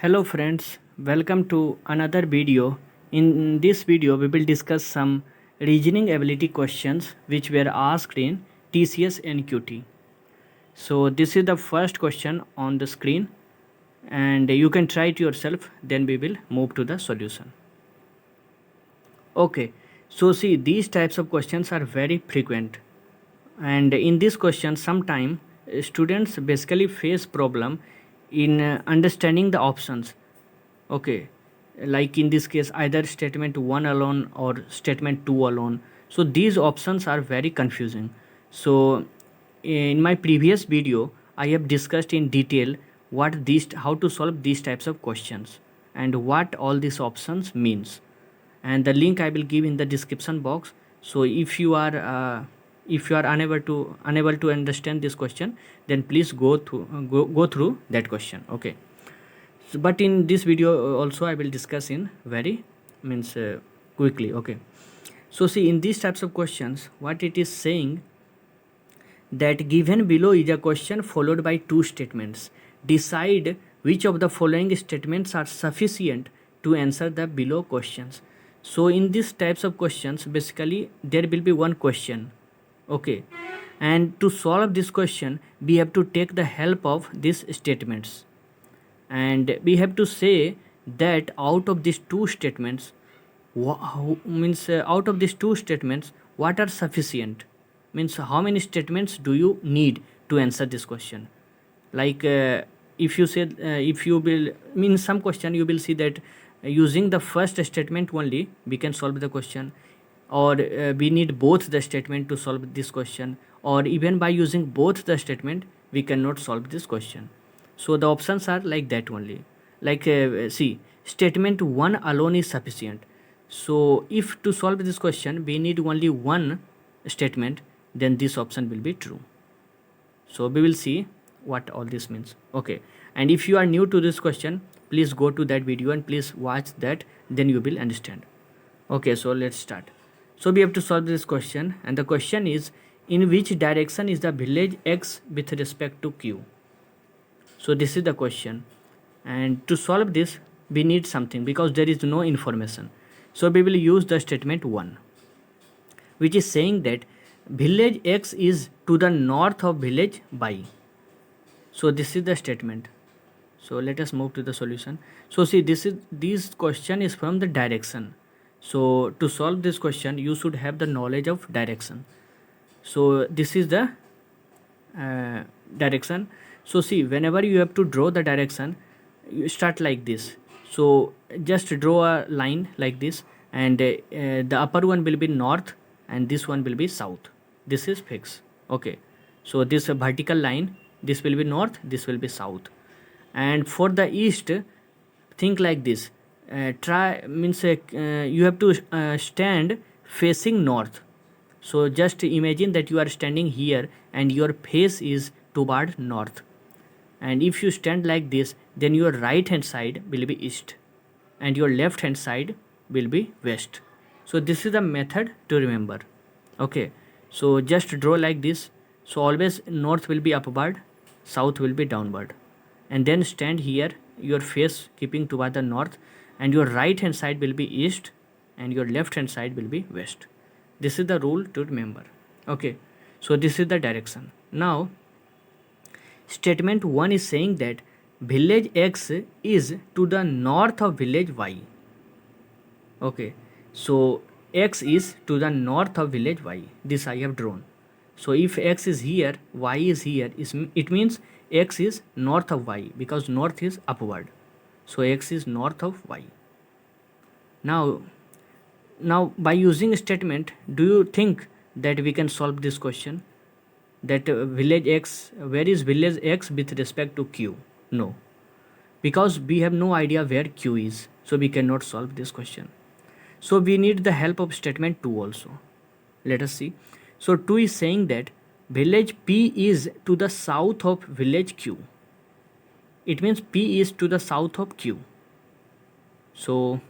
Hello friends, welcome to another video. In this video we will discuss some reasoning ability questions which were asked in TCS NQT. So this is the first question on the screen and you can try it yourself, then we will move to the solution. Okay, so see, these types of questions are very frequent, and in this question sometime students basically face problem in understanding the options. Okay, like in this case either statement 1 alone or statement 2 alone, so these options are very confusing. So in my previous video I have discussed in detail how to solve these types of questions and what all these options means, and the link I will give in the description box. So if you are unable to understand this question, then please go through that question. Okay, so, but in this video also I will discuss in very quickly. Okay, so see, in these types of questions what it is saying, that given below is a question followed by two statements. Decide which of the following statements are sufficient to answer the below questions. So in these types of questions basically there will be one question. Okay, and to solve this question we have to take the help of these statements, and we have to say that out of these two statements out of these two statements what are sufficient, means how many statements do you need to answer this question. Like if you say if you will mean some question you will see that using the first statement only we can solve the question, or we need both the statement to solve this question, or even by using both the statement we cannot solve this question. So the options are like that only. Like see, statement 1 alone is sufficient. So if to solve this question we need only one statement, then this option will be true. So we will see what all this means. Okay, and if you are new to this question, please go to that video and please watch that, then you will understand. Okay, so let's start. So we have to solve this question, and the question is, in which direction is the village X with respect to Q? So this is the question, and to solve this we need something because there is no information. So we will use the statement 1, which is saying that village X is to the north of village Y. So this is the statement. So let us move to the solution. So see, this question is from the direction. So to solve this question you should have the knowledge of direction. So this is the direction. So see, whenever you have to draw the direction, you start like this. So just draw a line like this, and the upper one will be north and this one will be south. This is fixed. Okay, so this vertical line, this will be north, this will be south. And for the east, think like this. You have to stand facing north. So just imagine that you are standing here and your face is toward north, and if you stand like this, then your right hand side will be east and your left hand side will be west. So this is the method to remember. Okay, so just draw like this. So always north will be upward, south will be downward, and then stand here, your face keeping toward the north, and your right hand side will be east and your left hand side will be west. This is the rule to remember. Okay, so this is the direction. Now statement 1 is saying that village X is to the north of village Y. Okay, so X is to the north of village Y. This I have drawn. So if X is here, Y is here, it means X is north of Y because north is upward. So X is north of Y. Now by using statement, do you think that we can solve this question? That village X, where is village X with respect to Q? No, because we have no idea where Q is, so we cannot solve this question. So we need the help of statement 2 also. Let us see. So 2 is saying that village P is to the south of village Q. It means P is to the south of Q. So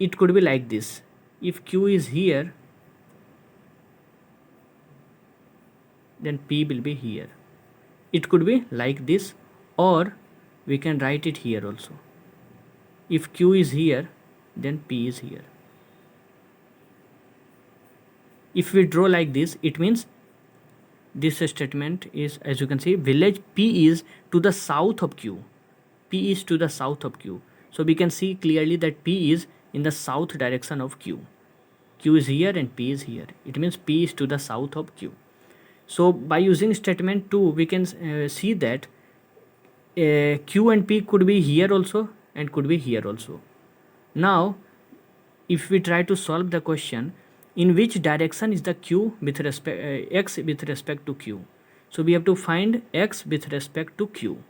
it could be like this. If Q is here, then P will be here. It could be like this, or we can write it here also. If Q is here, then P is here. If we draw like this, it means this statement is, as you can see, village P is to the south of Q. P is to the south of Q. So we can see clearly that P is in the south direction of Q. Q is here and P is here. It means P is to the south of Q. So by using statement 2, we can see that Q and P could be here also and could be here also. Now, if we try to solve the question, in which direction is the Q with respect x with respect to Q? So we have to find x with respect to Q.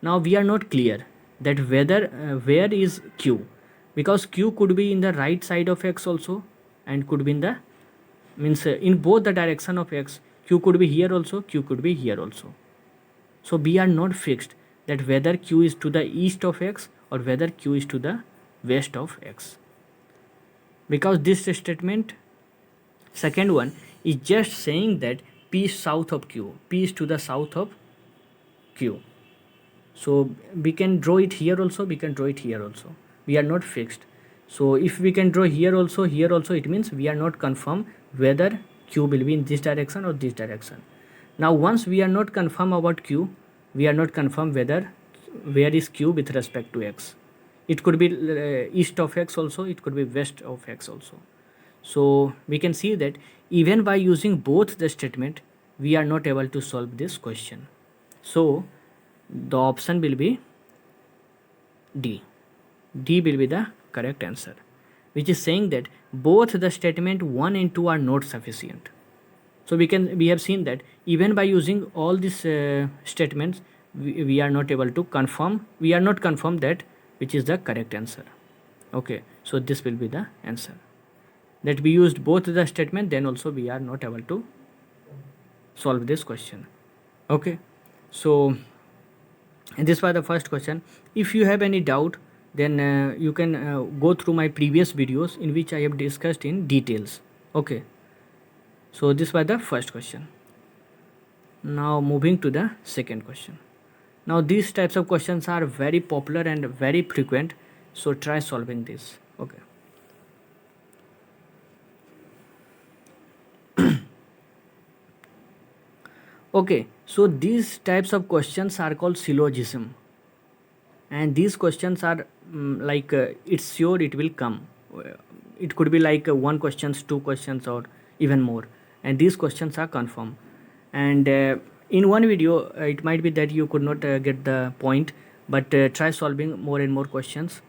Now we are not clear that whether where is Q, because Q could be in the right side of x also and could be in the in both the direction of x. Q could be here also, Q could be here also. So we are not fixed that whether Q is to the east of x or whether Q is to the west of x, because this statement, second one, is just saying that P is south of Q, P is to the south of Q. So we can draw it here also, we can draw it here also. We are not fixed. So if we can draw here also, it means we are not confirmed whether Q will be in this direction or this direction. Now once we are not confirmed about Q, we are not confirmed whether where is Q with respect to x. It could be east of x also, it could be west of x also. So we can see that even by using both the statement, we are not able to solve this question. So the option will be D. D will be the correct answer, which is saying that both the statement 1 and 2 are not sufficient. So we have seen that even by using all these statements, we are not able to confirm, we are not confirmed that which is the correct answer. Okay, so this will be the answer, that we used both the statement, then also we are not able to solve this question. Okay, so this was the first question. If you have any doubt, then you can go through my previous videos in which I have discussed in details. Okay, so this was the first question. Now moving to the second question. Now these types of questions are very popular and very frequent, so try solving this. Okay. Okay, so these types of questions are called syllogism, and these questions are it's sure it will come. It could be like one questions, two questions, or even more, and these questions are confirmed. And in one video, it might be that you could not get the point, but try solving more and more questions,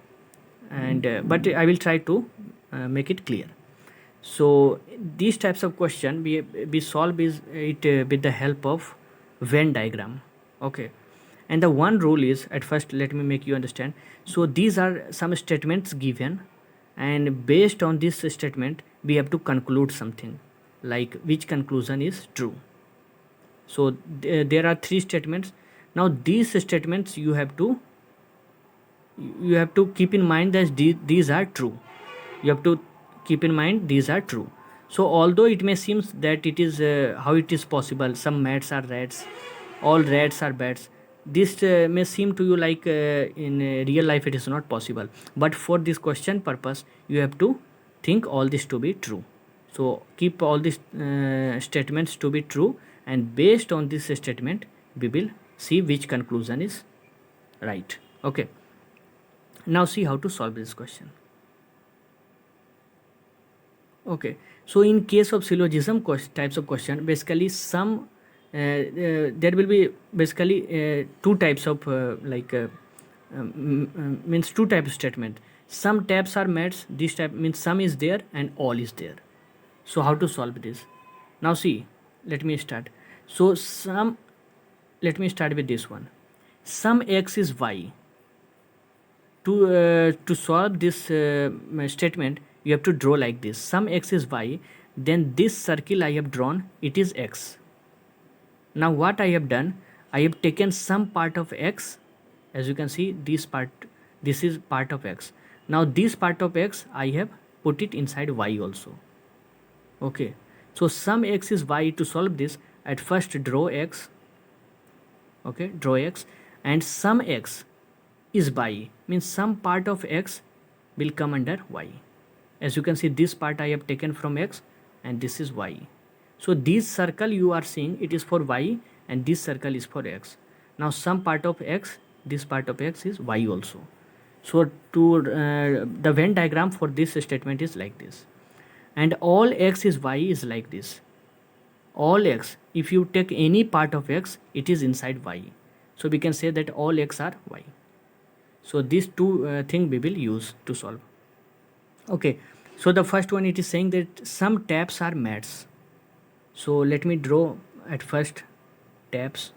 and but I will try to make it clear. So these types of question we solve is it with the help of Venn diagram. Okay, and the one rule is, at first let me make you understand. So these are some statements given, and based on this statement we have to conclude something, like which conclusion is true. So there are three statements. Now these statements you have to keep in mind that these are true. You have to keep in mind these are true. So although it may seem that it is how it is possible, some mats are rats, all rats are bats, this may seem to you like in real life it is not possible, but for this question purpose you have to think all this to be true. So keep all these statements to be true, and based on this statement we will see which conclusion is right. Okay, now see how to solve this question. Okay, so in case of syllogism types of question, basically some there will be basically two types of means two types of statement. Some tabs are met, this type means some is there and all is there. So how to solve this? Now see, let me start. So let me start with this one. Some x is y. To solve this statement, you have to draw like this. Some x is y, then this circle I have drawn, it is x. Now what I have done, I have taken some part of x. As you can see, this is part of x. Now this part of x I have put it inside y also. Okay, so some x is y. To solve this, at first draw x. Okay, draw x, and some x is y, means some part of x will come under y. As you can see, this part I have taken from x and this is y. So this circle you are seeing, it is for y and this circle is for x. Now some part of x, this part of x is y also. So to the Venn diagram for this statement is like this, and all x is y is like this. All x, if you take any part of x, it is inside y. So we can say that all x are y. So these two things we will use to solve. Okay, so the first one, it is saying that some tabs are mats. So let me draw at first tabs.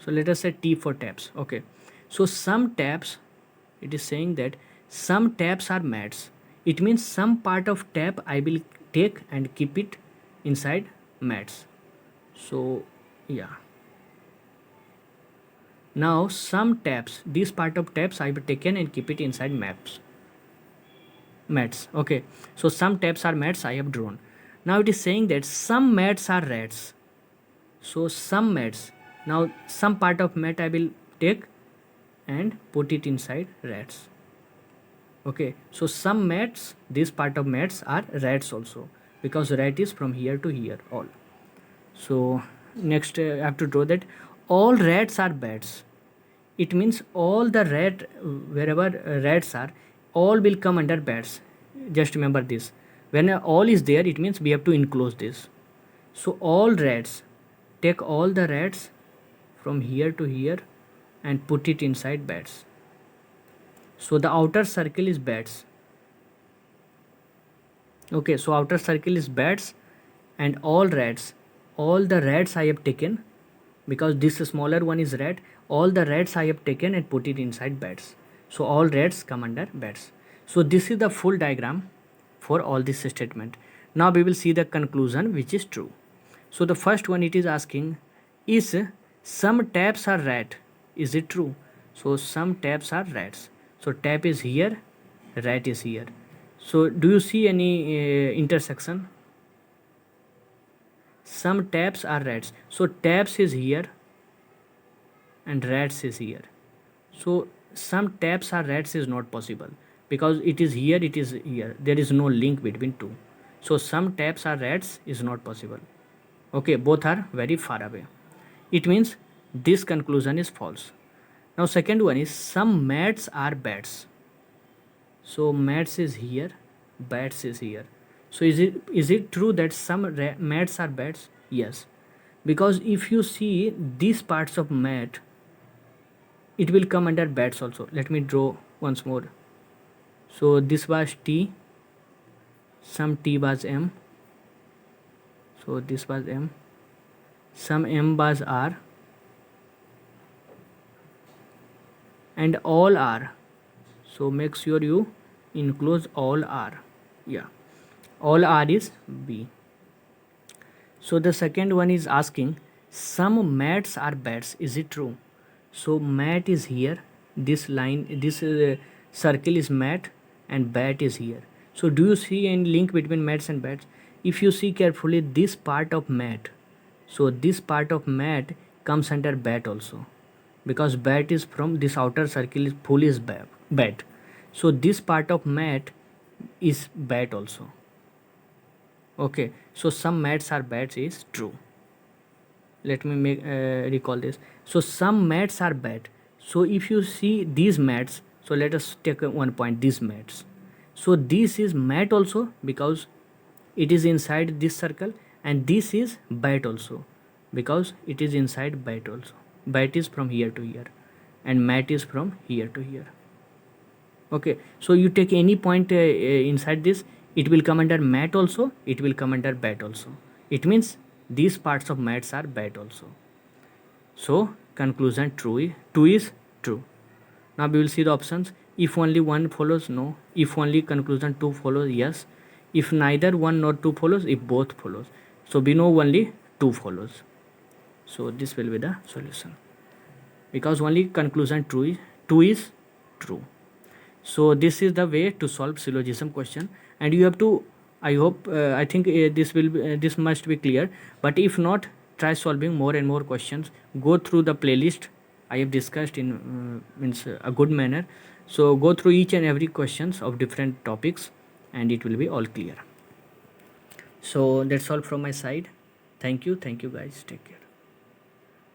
So let us say T for tabs. Okay, so some tabs, it is saying that some tabs are mats. It means some part of tab I will take and keep it inside mats. So yeah, now some tabs, this part of tabs I have taken and keep it inside mats. Okay, so some tabs are mats I have drawn. Now it is saying that some mats are rats. So some mats, now some part of mat I will take and put it inside rats. Okay, so some mats, this part of mats are rats also, because rat is from here to here all. So next I have to draw that all rats are bats. It means all the rat, wherever rats are, all will come under bats. Just remember this, when all is there, it means we have to enclose this. So all rats, take all the rats from here to here and put it inside bats. So the outer circle is bats. Okay, so outer circle is bats and all rats, all the rats I have taken, because this smaller one is rat, all the rats I have taken and put it inside bats. So all rats come under bats. So this is the full diagram for all this statement. Now we will see the conclusion which is true. So the first one, it is asking, is some tabs are rat, is it true? So some tabs are rats. So tab is here, rat is here. So do you see any intersection? Some tabs are rats. So tabs is here and rats is here. So some tabs are rats is not possible, because it is here, it is here. There is no link between two. So some tabs are rats is not possible. Okay, both are very far away. It means this conclusion is false. Now second one is some mats are bats. So mats is here, bats is here. So is it true that some mats are bats? Yes, because if you see these parts of mat, it will come under bats also. Let me draw once more. So this was T, some T was M, so this was M, some M was R, and all R. So make sure you enclose all R. Yeah, all R is B. So the second one is asking, some mats are bats, is it true? So mat is here, this line, this circle is mat and bat is here. So do you see any link between mats and bats? If you see carefully this part of mat, so this part of mat comes under bat also, because bat is from this outer circle is full is bat. So this part of mat is bat also. Okay, so some mats are bats is true. Let me make recall this. So some mats are bat. So if you see these mats, so let us take one point, these mats. So this is mat also, because it is inside this circle, and this is bat also, because it is inside bat also. Bat is from here to here and mat is from here to here. Okay, so you take any point inside this, it will come under mat also, it will come under bat also. It means these parts of mats are bat also. So conclusion true, 2 is true. Now we will see the options. If only one follows, no. If only conclusion 2 follows, yes. If neither 1 nor 2 follows, if both follows. So we know only 2 follows. So this will be the solution, because only conclusion 2 is true. So this is the way to solve syllogism question, and you have to, I hope, I think this must be clear, but if not, try solving more and more questions. Go through the playlist I have discussed in means a good manner. So go through each and every questions of different topics, and it will be all clear. So that's all from my side. Thank you guys, take care.